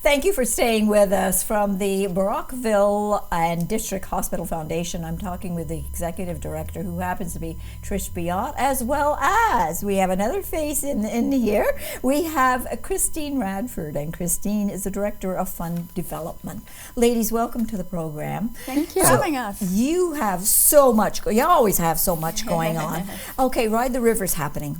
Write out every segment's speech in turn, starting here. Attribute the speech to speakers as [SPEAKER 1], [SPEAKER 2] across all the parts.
[SPEAKER 1] Thank you for staying with us. From the Brockville and District Hospital Foundation, I'm talking with the Executive Director, who happens to be Trish, as well as we have another face in here. We have Christine Radford, and Christine is the Director of Fund Development. Ladies, welcome to the program.
[SPEAKER 2] Thank you for having us.
[SPEAKER 1] You have so much, you always have so much going on. Okay, Ride the River's happening.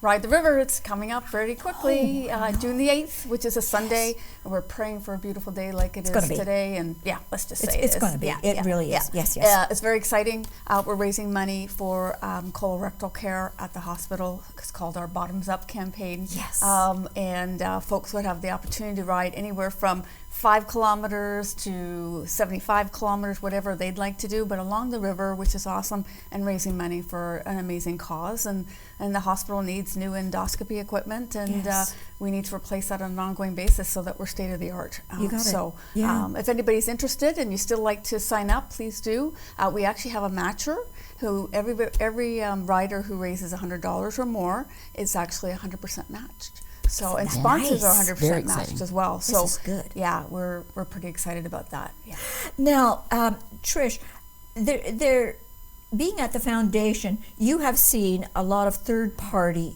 [SPEAKER 2] Ride the River, it's coming up very quickly, June the 8th, which is a Sunday. And we're praying for a beautiful day like it's is today. And yeah, let's just say
[SPEAKER 1] it's going to be.
[SPEAKER 2] Yeah,
[SPEAKER 1] it really is. Yes.
[SPEAKER 2] It's very exciting. We're raising money for colorectal care at the hospital. It's called our Bottoms Up campaign.
[SPEAKER 1] Yes.
[SPEAKER 2] And folks would have the opportunity to ride anywhere from 5 kilometers to 75 kilometers, whatever they'd like to do, but along the river, which is awesome, and raising money for an amazing cause. And the hospital needs new endoscopy equipment, and we need to replace that on an ongoing basis so that we're state of the art.
[SPEAKER 1] You got
[SPEAKER 2] so
[SPEAKER 1] it. Yeah.
[SPEAKER 2] If anybody's interested and you still like to sign up, please do. We actually have a matcher who every rider who raises $100 or more is actually 100% matched. So and sponsors are 100% matched as well. So
[SPEAKER 1] this is good.
[SPEAKER 2] Yeah, we're pretty excited about that. Yeah.
[SPEAKER 1] Now, Trish, they're being at the foundation, you have seen a lot of third-party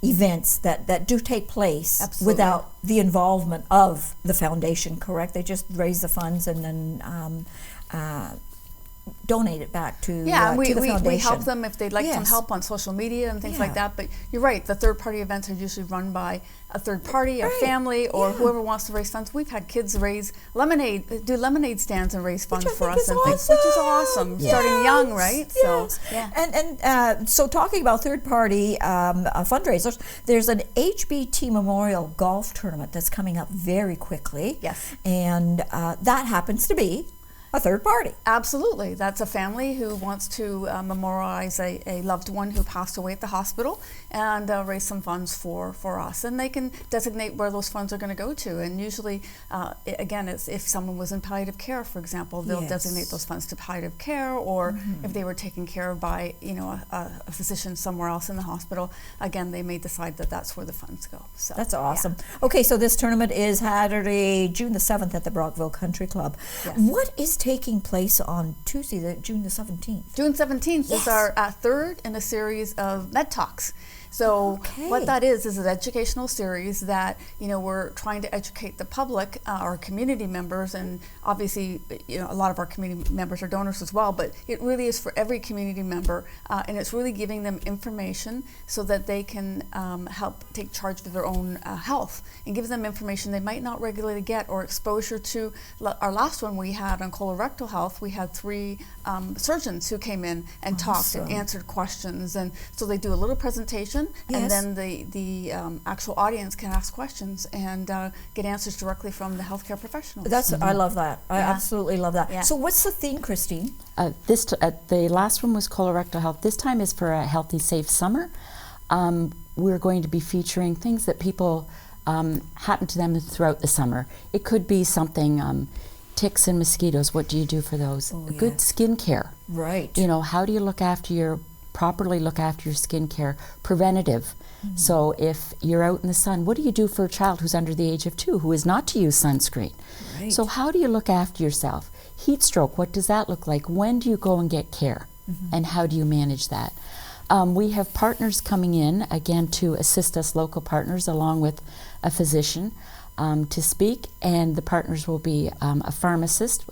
[SPEAKER 1] events that do take place without the involvement of the foundation, correct? They just raise the funds and then donate it back to the foundation.
[SPEAKER 2] We help them if they'd like some help on social media and things like that. But you're right, the third-party events are usually run by a third party, a family, or whoever wants to raise funds. We've had kids raise lemonade stands and raise funds for us and things, which is awesome. Starting young, right?
[SPEAKER 1] Yes. So so talking about third-party fundraisers, there's an HBT Memorial Golf Tournament that's coming up very quickly.
[SPEAKER 2] Yes,
[SPEAKER 1] and that happens to be a third party.
[SPEAKER 2] Absolutely. That's a family who wants to memorialize a loved one who passed away at the hospital and raise some funds for us. And they can designate where those funds are going to go to. And usually, again, it's if someone was in palliative care, for example, they'll designate those funds to palliative care, or if they were taken care of by a physician somewhere else in the hospital, again, they may decide that that's where the funds go. So
[SPEAKER 1] that's awesome. Okay, so this tournament is Saturday, June the 7th at the Brockville Country Club. Yes. What is taking place on Tuesday, June the 17th?
[SPEAKER 2] June 17th is our third in a series of Med Talks. So what that is an educational series that we're trying to educate the public, our community members, and obviously a lot of our community members are donors as well, but it really is for every community member, and it's really giving them information so that they can help take charge of their own health, and give them information they might not regularly get, or exposure to. Our last one we had on colorectal health, we had 3 surgeons who came in and talked and answered questions, and so they do a little presentation, and then the actual audience can ask questions and get answers directly from the healthcare professionals.
[SPEAKER 1] I love that. I absolutely love that. Yeah. So what's the theme, Christine?
[SPEAKER 3] The last one was colorectal health. This time is for a healthy, safe summer. We're going to be featuring things that people happen to them throughout the summer. It could be something. Ticks and mosquitoes, what do you do for those? Good skin care.
[SPEAKER 1] Right.
[SPEAKER 3] How do you properly look after your skin care? Preventative. So if you're out in the sun, what do you do for a child who's under the age of 2 who is not to use sunscreen? Right. So how do you look after yourself? Heat stroke, what does that look like? When do you go and get care? And how do you manage that? We have partners coming in, again, to assist us, local partners, along with a physician, to speak, and the partners will be a pharmacist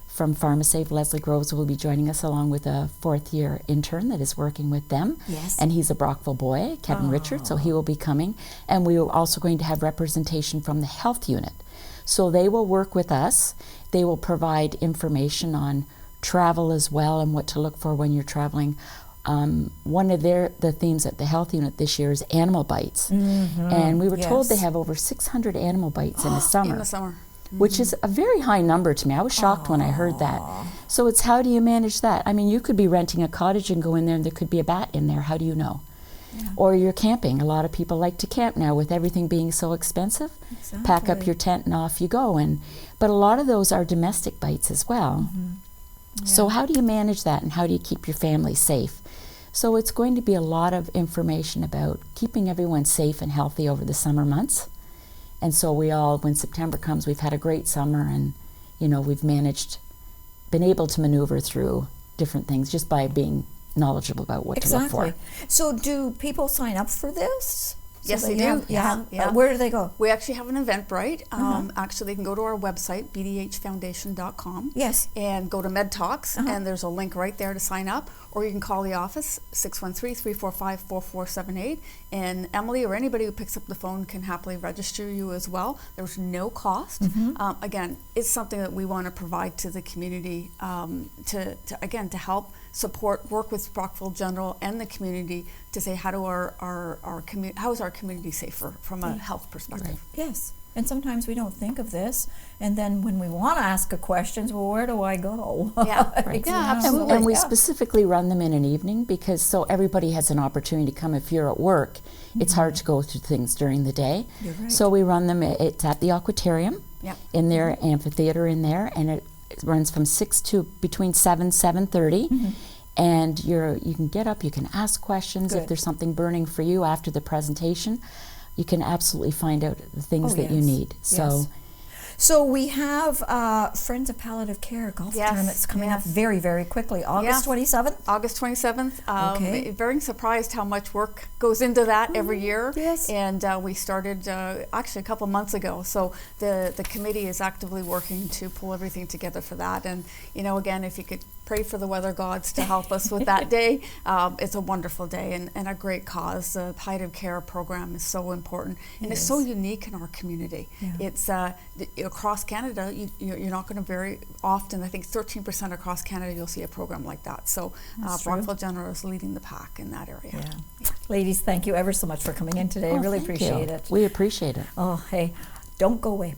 [SPEAKER 3] from PharmaSave. Leslie Groves will be joining us, along with a 4th-year intern that is working with them.
[SPEAKER 1] Yes.
[SPEAKER 3] And he's a Brockville boy, Kevin Richard, so he will be coming. And we are also going to have representation from the health unit. So they will work with us. They will provide information on travel as well and what to look for when you're traveling. One of the themes at the health unit this year is animal bites. And we were told they have over 600 animal bites in the summer.
[SPEAKER 2] In the summer.
[SPEAKER 3] Which is a very high number to me. I was shocked when I heard that. So it's how do you manage that? I mean, you could be renting a cottage and go in there and there could be a bat in there. How do you know? Or you're camping. A lot of people like to camp now with everything being so expensive. Exactly. Pack up your tent and off you go. But a lot of those are domestic bites as well. So how do you manage that, and how do you keep your family safe? So it's going to be a lot of information about keeping everyone safe and healthy over the summer months, And so we all, when September comes, we've had a great summer, and we've been able to maneuver through different things just by being knowledgeable about what to look for.
[SPEAKER 1] So do people sign up for this?
[SPEAKER 2] Yes, they do.
[SPEAKER 1] Yeah. Where do they go?
[SPEAKER 2] We actually have an Eventbrite. Actually, they can go to our website, bdhfoundation.com.
[SPEAKER 1] Yes.
[SPEAKER 2] And go to Med Talks, and there's a link right there to sign up. Or you can call the office, 613-345-4478. And Emily or anybody who picks up the phone can happily register you as well. There's no cost. Again, it's something that we want to provide to the community to help support, work with Brockville General and the community to say how is our community safer from a health perspective.
[SPEAKER 1] Right. Yes. And sometimes we don't think of this, and then when we want to ask a question, well, where do I go?
[SPEAKER 2] Yeah,
[SPEAKER 1] right.
[SPEAKER 2] Yeah, absolutely.
[SPEAKER 3] And we specifically run them in an evening because so everybody has an opportunity to come. If you're at work, it's hard to go through things during the day.
[SPEAKER 1] You're right.
[SPEAKER 3] So we run them. It's at the Aquatorium in their amphitheater in there, and it runs from 6 to between 7:30. And you can get up, you can ask questions. If there's something burning for you after the presentation, you can absolutely find out the things that you need.
[SPEAKER 1] So we have Friends of Palliative Care golf tournaments coming up very, very quickly. August 27th?
[SPEAKER 2] August 27th. Very surprised how much work goes into that every year.
[SPEAKER 1] Yes.
[SPEAKER 2] And we started actually a couple months ago. So the committee is actively working to pull everything together for that. And, again, if you could pray for the weather gods to help us with that day. It's a wonderful day and a great cause. The palliative care program is so important and it's so unique in our community. It's across Canada, you're not going to very often, I think 13% across Canada, you'll see a program like that. So Brockville General is leading the pack in that area.
[SPEAKER 1] Ladies, thank you ever so much for coming in today. I really appreciate it.
[SPEAKER 3] We appreciate it.
[SPEAKER 1] Oh, hey, don't go away.